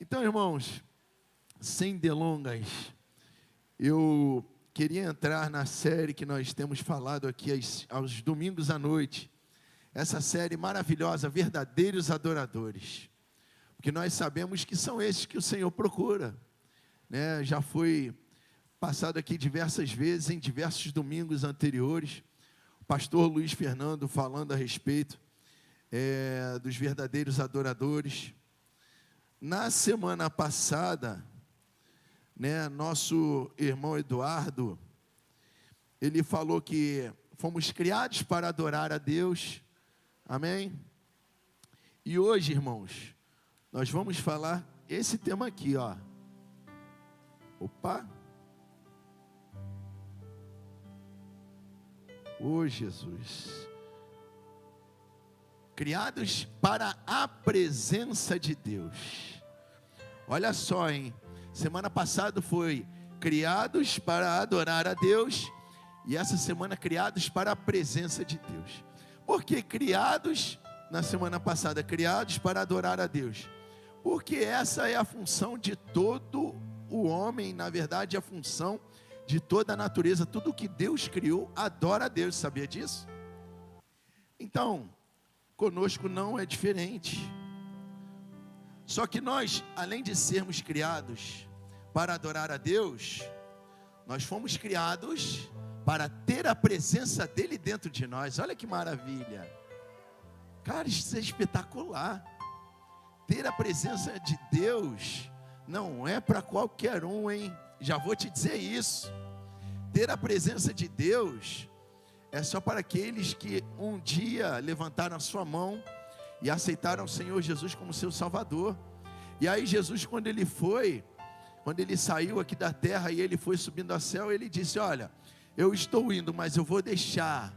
Então, irmãos, sem delongas, eu queria entrar na série que nós temos falado aqui aos domingos à noite. Essa série maravilhosa, Verdadeiros Adoradores. Porque nós sabemos que são esses que o Senhor procura, né? Já foi passado aqui diversas vezes, em diversos domingos anteriores, o pastor Luiz Fernando falando a respeito dos verdadeiros adoradores. Na semana passada, né, nosso irmão Eduardo, ele falou que fomos criados para adorar a Deus, amém? E hoje, irmãos, nós vamos falar esse tema aqui, ó. Opa! Ô Jesus! Criados para a presença de Deus. Olha só, hein? Semana passada foi criados para adorar a Deus. E essa semana criados para a presença de Deus. Por que criados, na semana passada, criados para adorar a Deus? Porque essa é a função de todo o homem, na verdade a função de toda a natureza. Tudo que Deus criou adora a Deus, sabia disso? Então, conosco não é diferente. Só que nós, além de sermos criados para adorar a Deus, nós fomos criados para ter a presença dele dentro de nós. Olha que maravilha. Cara, isso é espetacular. Ter a presença de Deus não é para qualquer um, hein? Já vou te dizer isso. Ter a presença de Deus é só para aqueles que um dia levantaram a sua mão e aceitaram o Senhor Jesus como seu Salvador. E aí Jesus, quando ele saiu aqui da terra e ele foi subindo ao céu, ele disse: olha, eu estou indo, mas eu vou deixar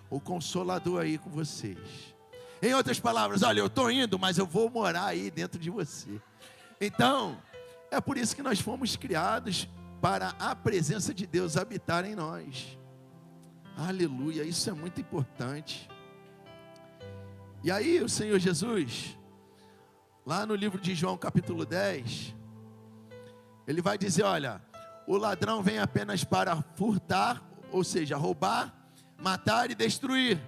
o Consolador aí com vocês. Em outras palavras, olha, eu estou indo, mas eu vou morar aí dentro de você. Então, é por isso que nós fomos criados para a presença de Deus habitar em nós. Aleluia, isso é muito importante. E aí o Senhor Jesus, lá no livro de João capítulo 10, ele vai dizer: olha, o ladrão vem apenas para furtar, ou seja, roubar, matar e destruir.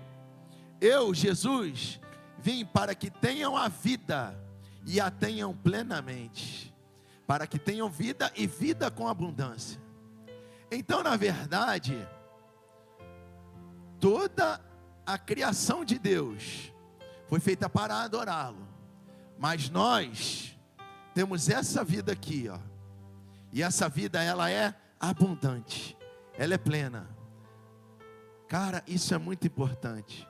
Eu, Jesus, vim para que tenham a vida e a tenham plenamente, para que tenham vida e vida com abundância. Então, na verdade, toda a criação de Deus foi feita para adorá-lo. Mas nós temos essa vida aqui, ó. E essa vida, ela é abundante. Ela é plena. Cara, isso é muito importante.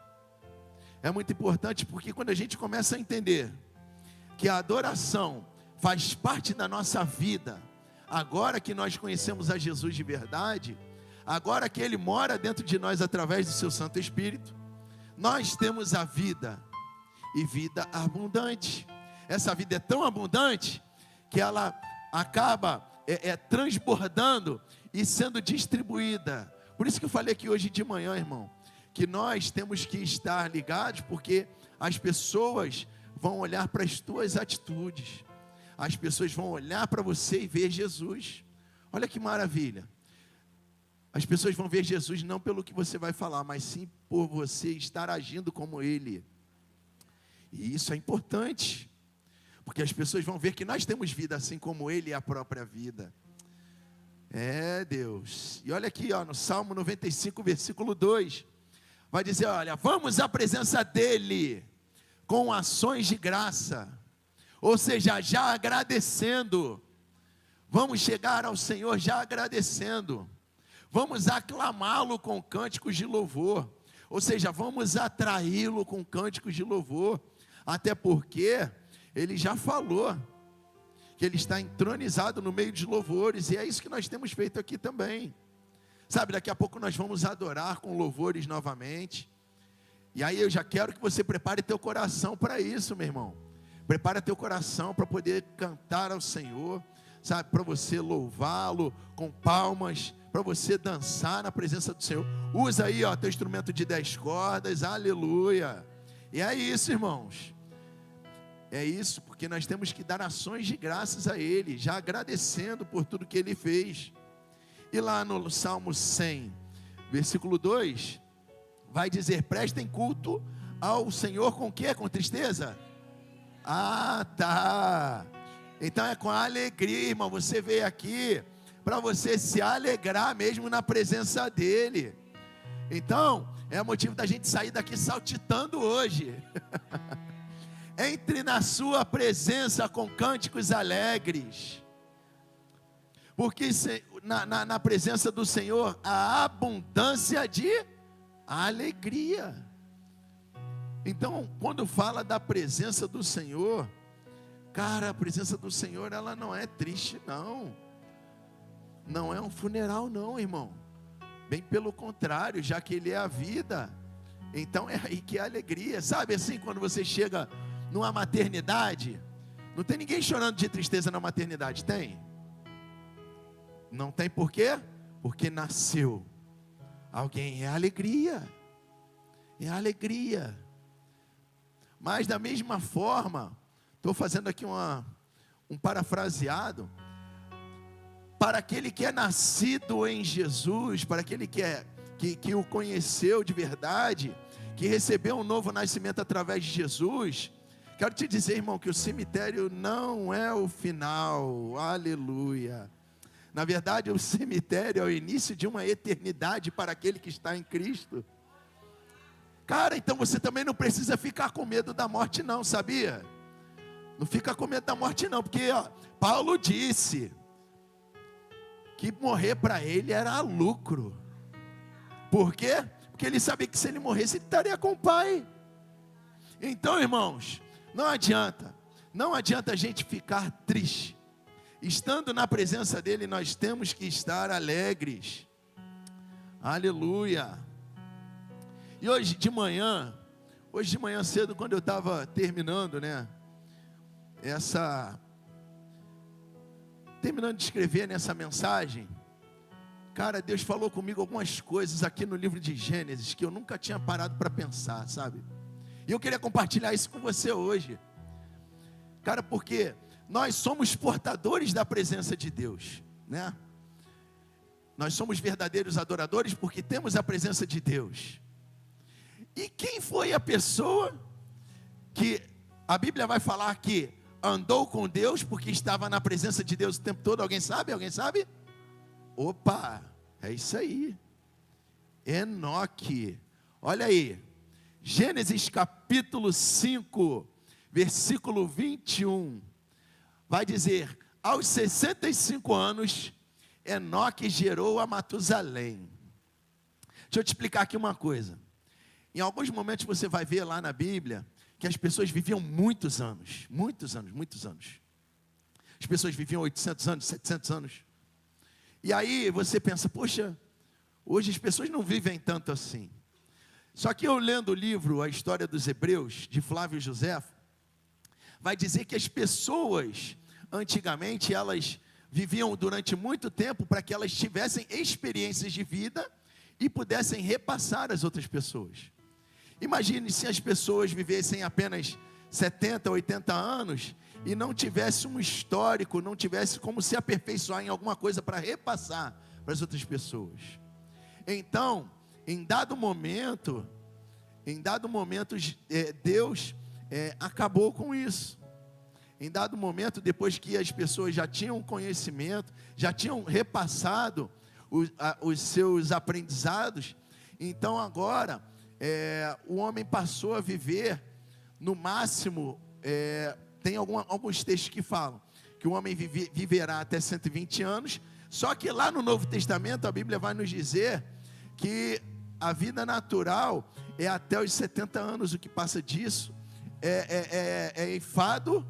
É muito importante porque quando a gente começa a entender que a adoração faz parte da nossa vida, agora que nós conhecemos a Jesus de verdade, agora que Ele mora dentro de nós através do seu Santo Espírito, nós temos a vida, e vida abundante. Essa vida é tão abundante, que ela acaba transbordando e sendo distribuída. Por isso que eu falei aqui hoje de manhã, irmão, que nós temos que estar ligados, porque as pessoas vão olhar para as tuas atitudes, as pessoas vão olhar para você e ver Jesus. Olha que maravilha. As pessoas vão ver Jesus não pelo que você vai falar, mas sim por você estar agindo como Ele. E isso é importante, porque as pessoas vão ver que nós temos vida assim como Ele é a própria vida. É, Deus. E olha aqui, ó, no Salmo 95, versículo 2, vai dizer: olha, vamos à presença dEle com ações de graça. Ou seja, já agradecendo. Vamos chegar ao Senhor já agradecendo. Vamos aclamá-lo com cânticos de louvor. Ou seja, vamos atraí-lo com cânticos de louvor. Até porque Ele já falou que Ele está entronizado no meio de louvores. E é isso que nós temos feito aqui também. Sabe, daqui a pouco nós vamos adorar com louvores novamente. E aí eu já quero que você prepare teu coração para isso, meu irmão. Prepara teu coração para poder cantar ao Senhor, sabe, para você louvá-lo com palmas, para você dançar na presença do Senhor. Usa aí, ó, teu instrumento de 10 cordas, aleluia. E é isso, irmãos. É isso, porque nós temos que dar ações de graças a Ele, já agradecendo por tudo que Ele fez. E lá no Salmo 100, versículo 2, vai dizer: prestem culto ao Senhor com o quê? Com tristeza? Ah, tá. Então é com alegria, irmão. Você veio aqui para você se alegrar mesmo na presença dEle. Então, é motivo da gente sair daqui saltitando hoje. Entre na sua presença com cânticos alegres. Porque na presença do Senhor há abundância de alegria. Então, quando fala da presença do Senhor, cara, a presença do Senhor, ela não é triste, não. Não é um funeral, não, irmão. Bem pelo contrário, já que Ele é a vida. Então é aí que é a alegria. Sabe assim, quando você chega numa maternidade, não tem ninguém chorando de tristeza na maternidade, tem? Não tem por quê? Porque nasceu alguém, é alegria. É alegria. Mas da mesma forma, estou fazendo aqui um parafraseado, para aquele que é nascido em Jesus, para aquele que o conheceu de verdade, que recebeu um novo nascimento através de Jesus, quero te dizer, irmão, que o cemitério não é o final, aleluia. Na verdade, o cemitério é o início de uma eternidade para aquele que está em Cristo. Cara, então você também não precisa ficar com medo da morte não, sabia? Não fica com medo da morte não, porque Paulo disse que morrer para ele era lucro. Por quê? Porque ele sabia que se ele morresse, ele estaria com o Pai. Então, irmãos, não adianta a gente ficar triste. Estando na presença dele, nós temos que estar alegres. Aleluia. E hoje de manhã cedo, quando eu estava terminando, terminando de escrever nessa mensagem, cara, Deus falou comigo algumas coisas aqui no livro de Gênesis, que eu nunca tinha parado para pensar, sabe? E eu queria compartilhar isso com você hoje. Cara, porque nós somos portadores da presença de Deus, Nós somos verdadeiros adoradores porque temos a presença de Deus. E quem foi a pessoa que a Bíblia vai falar que andou com Deus porque estava na presença de Deus o tempo todo? Alguém sabe? Alguém sabe? Opa, é isso aí. Enoque. Olha aí. Gênesis capítulo 5, versículo 21. Vai dizer: aos 65 anos, Enoque gerou a Matusalém. Deixa eu te explicar aqui uma coisa. Em alguns momentos você vai ver lá na Bíblia que as pessoas viviam muitos anos. As pessoas viviam 800 anos, 700 anos. E aí você pensa, poxa, hoje as pessoas não vivem tanto assim. Só que eu lendo o livro A História dos Hebreus, de Flávio Josefo, vai dizer que as pessoas, antigamente, elas viviam durante muito tempo para que elas tivessem experiências de vida e pudessem repassar às outras pessoas. Imagine se as pessoas vivessem apenas 70, 80 anos e não tivesse um histórico, não tivesse como se aperfeiçoar em alguma coisa para repassar para as outras pessoas. Então, em dado momento, Deus acabou com isso. Em dado momento, depois que as pessoas já tinham conhecimento, já tinham repassado os seus aprendizados, então agora o homem passou a viver, no máximo, tem alguns textos que falam que o homem viverá até 120 anos, só que lá no Novo Testamento a Bíblia vai nos dizer que a vida natural é até os 70 anos, o que passa disso é enfado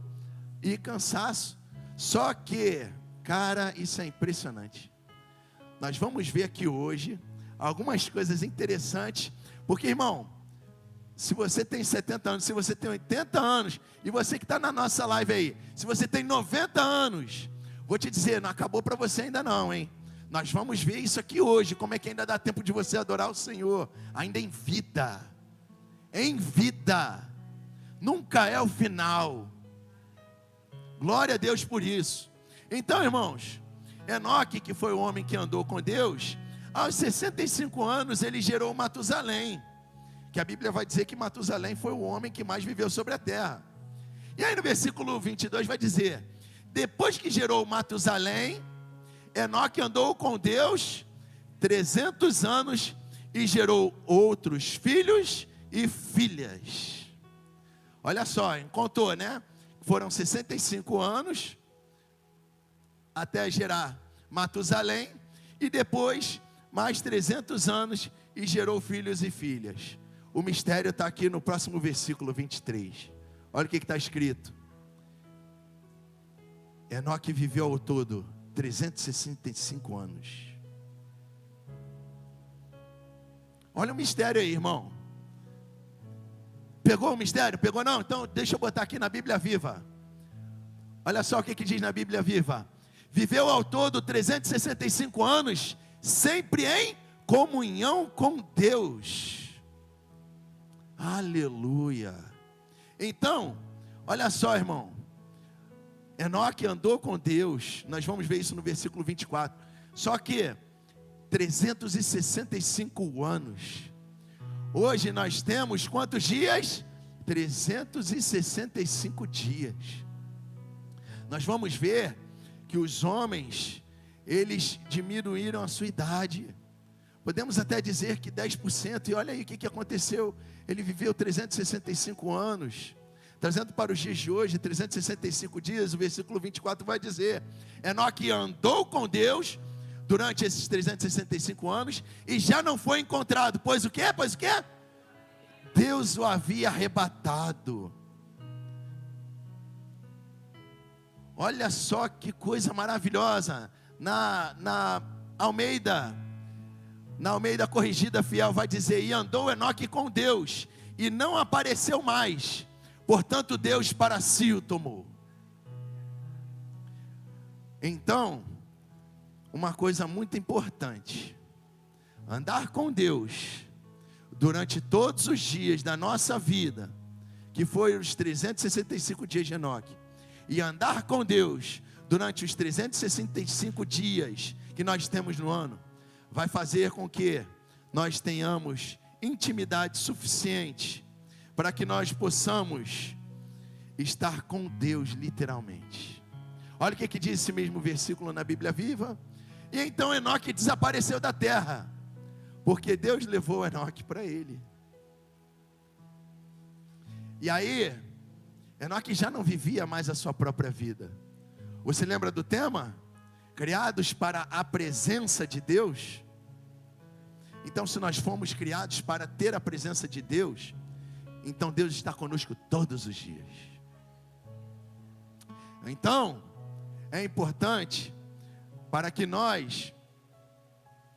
e cansaço. Só que, cara, isso é impressionante. Nós vamos ver aqui hoje algumas coisas interessantes, porque, irmão, se você tem 70 anos, se você tem 80 anos, e você que está na nossa live aí, se você tem 90 anos, vou te dizer, não acabou para você ainda não, hein? Nós vamos ver isso aqui hoje, como é que ainda dá tempo de você adorar o Senhor, ainda em vida, nunca é o final. Glória a Deus por isso. Então, irmãos, Enoque, que foi o homem que andou com Deus, aos 65 anos ele gerou Matusalém, que a Bíblia vai dizer que Matusalém foi o homem que mais viveu sobre a terra. E aí no versículo 22 vai dizer: depois que gerou Matusalém, Enoque andou com Deus 300 anos e gerou outros filhos e filhas. Olha só, contou, né? Foram 65 anos até gerar Matusalém, e depois mais 300 anos e gerou filhos e filhas. O mistério está aqui no próximo versículo 23. Olha o que está escrito. Enoque viveu ao todo 365 anos. Olha o mistério aí, irmão. Pegou o mistério? Pegou não? Então deixa eu botar aqui na Bíblia Viva. Olha só o que diz na Bíblia Viva. Viveu ao todo 365 anos, sempre em comunhão com Deus. Aleluia. Então, olha só, irmão. Enoque andou com Deus. Nós vamos ver isso no versículo 24. Só que 365 anos. Hoje nós temos quantos dias? 365 dias. Nós vamos ver que os homens, eles diminuíram a sua idade. Podemos até dizer que 10%, e olha aí o que aconteceu. Ele viveu 365 anos. Trazendo para os dias de hoje, 365 dias, o versículo 24 vai dizer: Enoque andou com Deus durante esses 365 anos e já não foi encontrado. Pois o quê? Deus o havia arrebatado. Olha só que coisa maravilhosa. Na Almeida Corrigida Fiel vai dizer: e andou Enoque com Deus e não apareceu mais, portanto Deus para si o tomou. Então, uma coisa muito importante: andar com Deus durante todos os dias da nossa vida, que foi os 365 dias de Enoque, e andar com Deus durante os 365 dias que nós temos no ano, vai fazer com que nós tenhamos intimidade suficiente para que nós possamos estar com Deus literalmente. Olha o que diz esse mesmo versículo na Bíblia Viva. E então Enoque desapareceu da terra, porque Deus levou Enoque para ele. E aí Enoque já não vivia mais a sua própria vida. Você lembra do tema? Criados para a presença de Deus. Então, se nós fomos criados para ter a presença de Deus, então Deus está conosco todos os dias. Então, é importante para que nós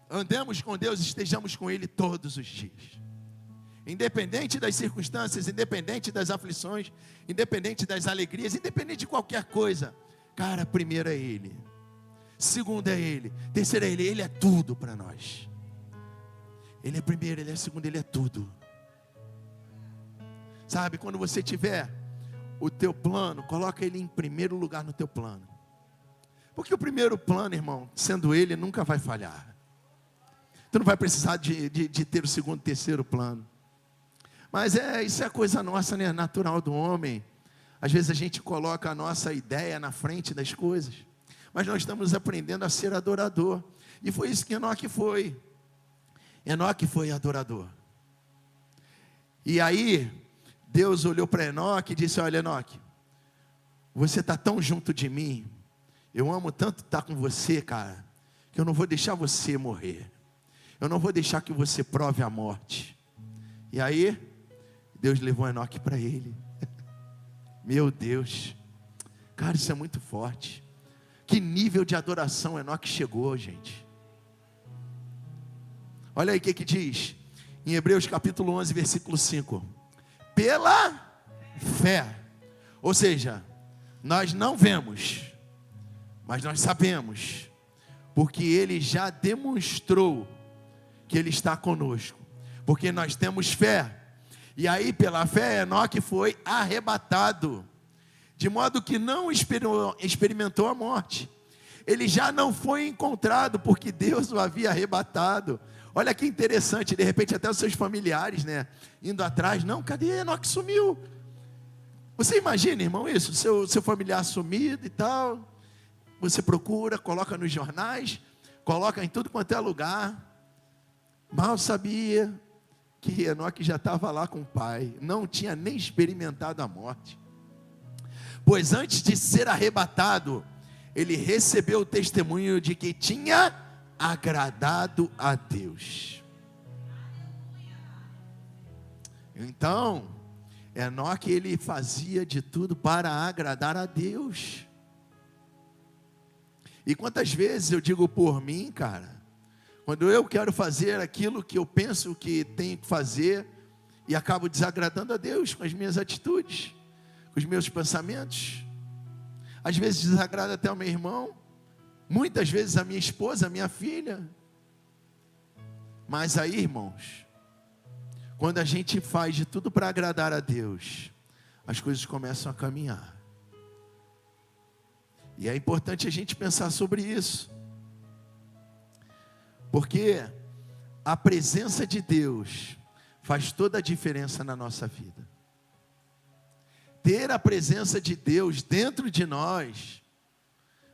andemos com Deus, estejamos com Ele todos os dias. Independente das circunstâncias, independente das aflições, independente das alegrias, independente de qualquer coisa. Cara, primeiro é Ele, segundo é Ele, terceiro é Ele. Ele é tudo para nós. Ele é primeiro, Ele é segundo, Ele é tudo. Sabe, quando você tiver o teu plano, coloca Ele em primeiro lugar no teu plano. Porque o primeiro plano, irmão, sendo Ele, nunca vai falhar. Tu não vai precisar de ter o segundo, terceiro plano. Mas isso é coisa nossa, né? Natural do homem. Às vezes a gente coloca a nossa ideia na frente das coisas. Mas nós estamos aprendendo a ser adorador. E foi isso que Enoque foi. Enoque foi adorador. E aí, Deus olhou para Enoque e disse: olha, Enoque, você está tão junto de mim, eu amo tanto estar com você, cara, que eu não vou deixar você morrer. Eu não vou deixar que você prove a morte. E aí, Deus levou Enoque para ele. Meu Deus, cara, isso é muito forte. Que nível de adoração Enoque chegou, gente. Olha aí o que diz em Hebreus capítulo 11, versículo 5. Pela fé. Ou seja, nós não vemos, mas nós sabemos, porque Ele já demonstrou que Ele está conosco, porque nós temos fé. E aí pela fé Enoque foi arrebatado, de modo que não experimentou a morte. Ele já não foi encontrado, porque Deus o havia arrebatado. Olha que interessante, de repente até os seus familiares, né, indo atrás, não, cadê Enoque? Sumiu. Você imagina, irmão, isso? Seu familiar sumido e tal, você procura, coloca nos jornais, coloca em tudo quanto é lugar. Mal sabia que Enoque já estava lá com o pai, não tinha nem experimentado a morte. Pois antes de ser arrebatado, ele recebeu o testemunho de que tinha agradado a Deus. Então, Enoque, ele fazia de tudo para agradar a Deus. E quantas vezes eu digo por mim, cara, quando eu quero fazer aquilo que eu penso que tenho que fazer, e acabo desagradando a Deus com as minhas atitudes, com os meus pensamentos, às vezes desagrada até o meu irmão, muitas vezes a minha esposa, a minha filha. Mas aí, irmãos, quando a gente faz de tudo para agradar a Deus, as coisas começam a caminhar. E é importante a gente pensar sobre isso, porque a presença de Deus faz toda a diferença na nossa vida. Ter a presença de Deus dentro de nós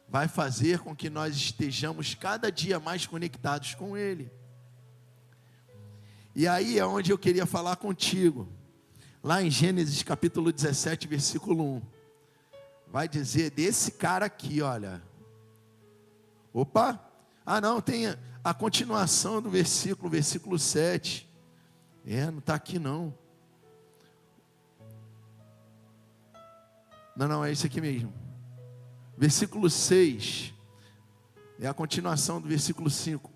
vai fazer com que nós estejamos cada dia mais conectados com Ele. E aí é onde eu queria falar contigo, lá em Gênesis capítulo 17, versículo 1, vai dizer desse cara aqui, olha, não, tem a continuação do versículo 7, não está aqui não, é isso aqui mesmo, versículo 6, é a continuação do versículo 5,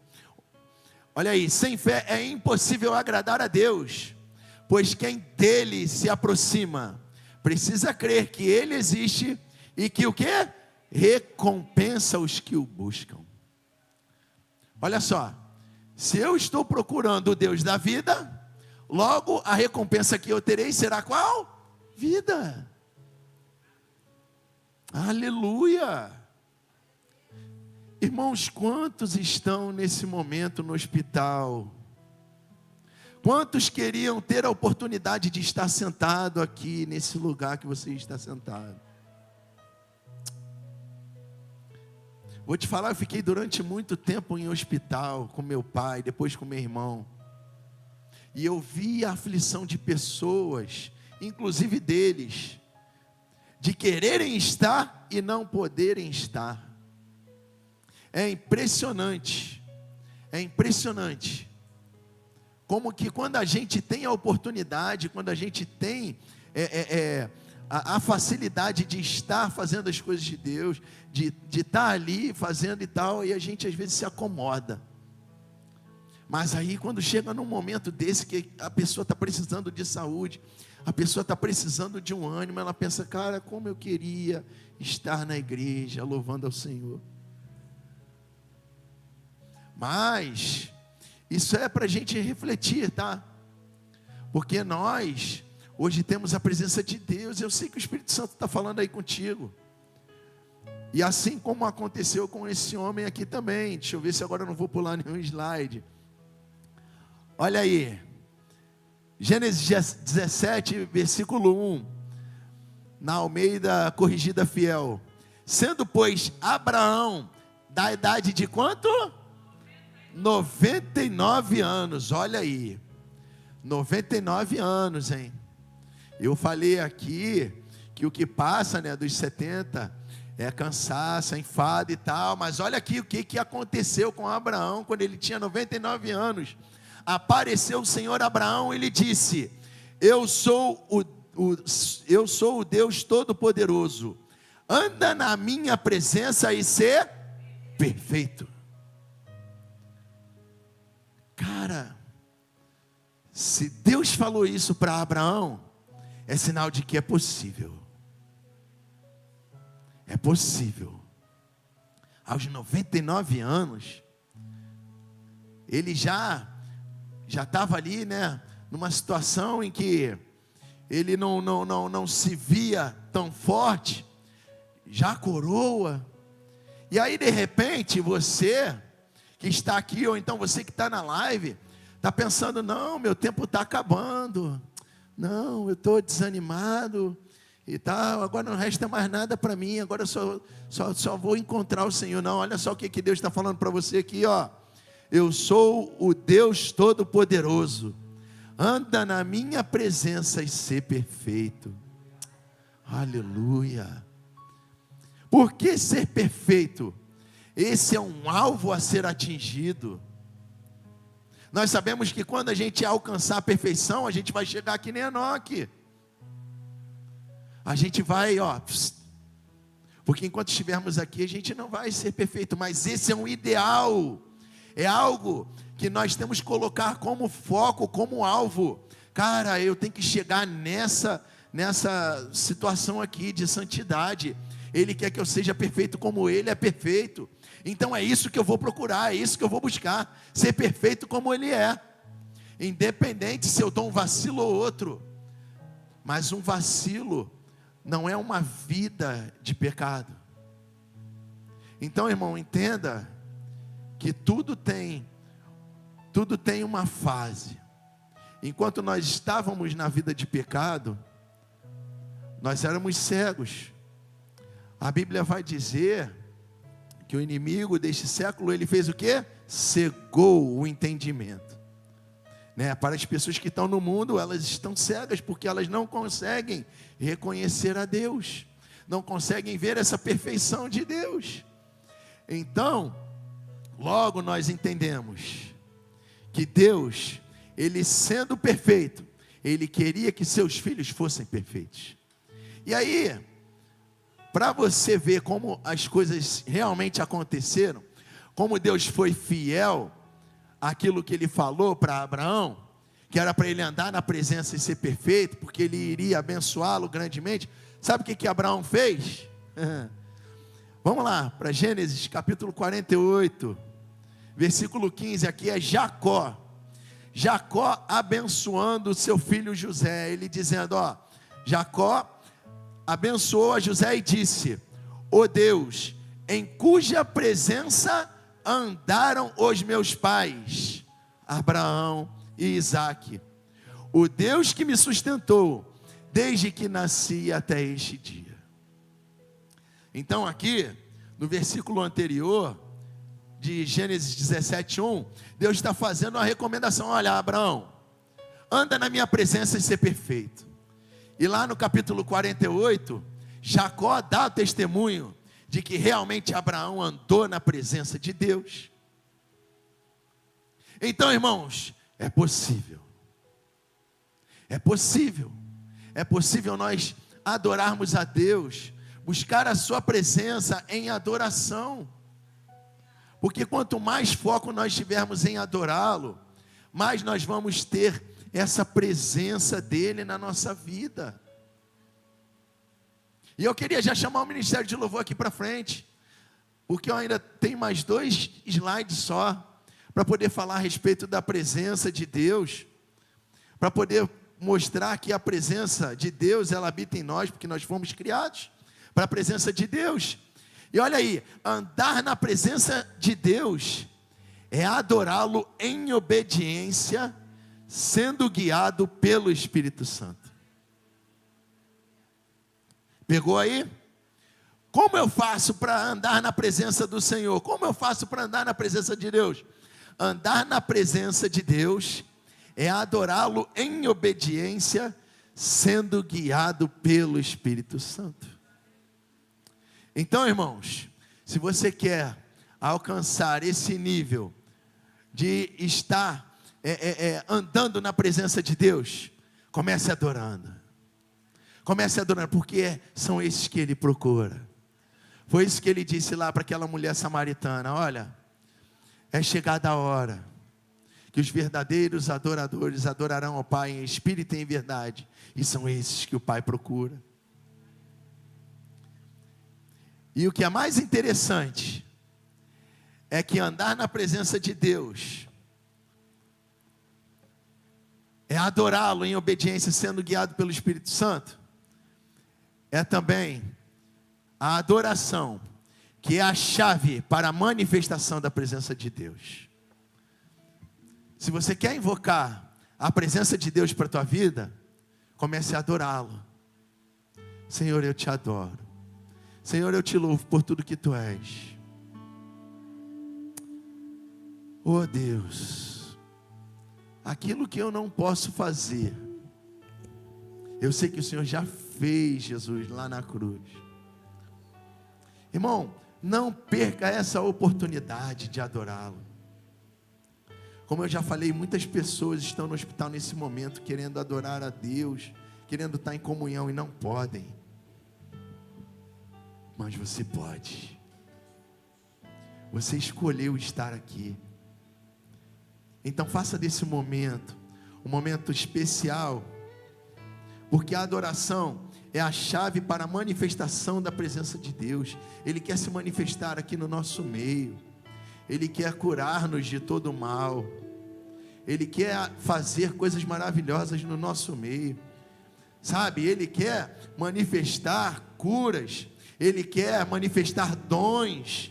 olha aí, sem fé é impossível agradar a Deus, pois quem dele se aproxima, precisa crer que Ele existe, e que o quê? Recompensa os que o buscam. Olha só, se eu estou procurando o Deus da vida, logo a recompensa que eu terei será qual? Vida. Aleluia. Irmãos, quantos estão nesse momento no hospital? Quantos queriam ter a oportunidade de estar sentado aqui, nesse lugar que você está sentado? Vou te falar, eu fiquei durante muito tempo em hospital, com meu pai, depois com meu irmão. E eu vi a aflição de pessoas, inclusive deles, de quererem estar e não poderem estar. É impressionante, como que quando a gente tem a oportunidade, quando a gente tem a facilidade de estar fazendo as coisas de Deus, de estar ali fazendo e tal, e a gente às vezes se acomoda. Mas aí quando chega num momento desse, que a pessoa está precisando de saúde, a pessoa está precisando de um ânimo, ela pensa, cara, como eu queria estar na igreja, louvando ao Senhor. Mas isso é para a gente refletir, tá? Porque nós hoje temos a presença de Deus. Eu sei que o Espírito Santo está falando aí contigo. E assim como aconteceu com esse homem aqui também. Deixa eu ver se agora eu não vou pular nenhum slide. Olha aí. Gênesis 17, versículo 1. Na Almeida Corrigida Fiel. Sendo, pois, Abraão da idade de quanto? 99 anos. Olha aí. 99 anos, hein? Eu falei aqui que o que passa, né, dos 70 é cansaço, é enfado e tal, mas olha aqui o que aconteceu com Abraão quando ele tinha 99 anos. Apareceu o Senhor a Abraão e lhe disse: eu sou o Deus Todo-Poderoso, anda na minha presença e ser perfeito. Cara, se Deus falou isso para Abraão, é sinal de que é possível. É possível. Aos 99 anos, ele já estava ali, né, numa situação em que ele não se via tão forte, já coroa. E aí de repente você que está aqui, ou então você que está na live, está pensando, não, meu tempo está acabando, não, eu estou desanimado e tal, agora não resta mais nada para mim, agora eu só vou encontrar o Senhor. Não, olha só o que Deus está falando para você aqui, ó. Eu sou o Deus Todo-Poderoso, anda na minha presença e ser perfeito. Aleluia. Por que ser perfeito? Esse é um alvo a ser atingido. Nós sabemos que quando a gente alcançar a perfeição, a gente vai chegar aqui nem Enoque. A gente vai, porque enquanto estivermos aqui, a gente não vai ser perfeito, mas esse é um ideal, é algo que nós temos que colocar como foco, como alvo. Cara, eu tenho que chegar nessa situação aqui de santidade. Ele quer que eu seja perfeito como Ele é perfeito. Então é isso que eu vou procurar, é isso que eu vou buscar, ser perfeito como Ele é. Independente se eu dou um vacilo ou outro, mas um vacilo não é uma vida de pecado. Então, irmão, entenda que tudo tem uma fase. Enquanto nós estávamos na vida de pecado, nós éramos cegos. A Bíblia vai dizer que o inimigo deste século, ele fez o quê? Cegou o entendimento. Para as pessoas que estão no mundo, elas estão cegas, porque elas não conseguem reconhecer a Deus, não conseguem ver essa perfeição de Deus. Então, logo nós entendemos que Deus, Ele sendo perfeito, Ele queria que seus filhos fossem perfeitos. E aí, para você ver como as coisas realmente aconteceram, como Deus foi fiel àquilo que Ele falou para Abraão, que era para ele andar na presença e ser perfeito, porque Ele iria abençoá-lo grandemente. Sabe o que Abraão fez? Vamos lá, para Gênesis capítulo 48, versículo 15, aqui é Jacó abençoando o seu filho José, ele dizendo, Jacó abençoou a José e disse, ó Deus, em cuja presença andaram os meus pais, Abraão e Isaque, o Deus que me sustentou, desde que nasci até este dia. Então aqui, no versículo anterior, de Gênesis 17:1, Deus está fazendo uma recomendação, olha Abraão, anda na minha presença e ser perfeito. E lá no capítulo 48, Jacó dá o testemunho de que realmente Abraão andou na presença de Deus. Então, irmãos, é possível nós adorarmos a Deus, buscar a sua presença em adoração, porque quanto mais foco nós tivermos em adorá-lo, mais nós vamos ter essa presença dele na nossa vida. E eu queria já chamar o ministério de louvor aqui para frente, porque eu ainda tenho mais 2 slides só, para poder falar a respeito da presença de Deus, para poder mostrar que a presença de Deus, ela habita em nós, porque nós fomos criados para a presença de Deus. E olha aí, andar na presença de Deus é adorá-lo em obediência, sendo guiado pelo Espírito Santo. Pegou aí? Como eu faço para andar na presença do Senhor? Como eu faço para andar na presença de Deus? Andar na presença de Deus é adorá-lo em obediência, sendo guiado pelo Espírito Santo. Então, irmãos, se você quer alcançar esse nível de estar andando na presença de Deus, comece adorando. Comece adorando, porque são esses que Ele procura. Foi isso que Ele disse lá para aquela mulher samaritana, olha, é chegada a hora que os verdadeiros adoradores adorarão ao Pai em espírito e em verdade, e são esses que o Pai procura. E o que é mais interessante é que andar na presença de Deus é adorá-lo em obediência, sendo guiado pelo Espírito Santo, é também a adoração, que é a chave para a manifestação da presença de Deus. Se você quer invocar a presença de Deus para a tua vida, comece a adorá-lo. Senhor, eu te adoro. Senhor, eu te louvo por tudo que tu és. Oh Deus, aquilo que eu não posso fazer, eu sei que o Senhor já fez, Jesus, lá na cruz. Irmão, não perca essa oportunidade de adorá-lo. Como eu já falei, muitas pessoas estão no hospital nesse momento, querendo adorar a Deus, querendo estar em comunhão e não podem. Mas você pode. Você escolheu estar aqui. Então faça desse momento um momento especial, porque a adoração é a chave para a manifestação da presença de Deus. Ele quer se manifestar aqui no nosso meio. Ele quer curar-nos de todo mal. Ele quer fazer coisas maravilhosas no nosso meio. Sabe, Ele quer manifestar curas. Ele quer manifestar dons.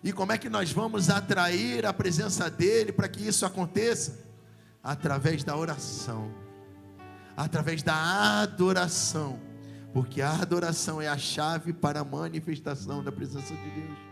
E como é que nós vamos atrair a presença dEle para que isso aconteça? Através da oração, através da adoração, porque a adoração é a chave para a manifestação da presença de Deus.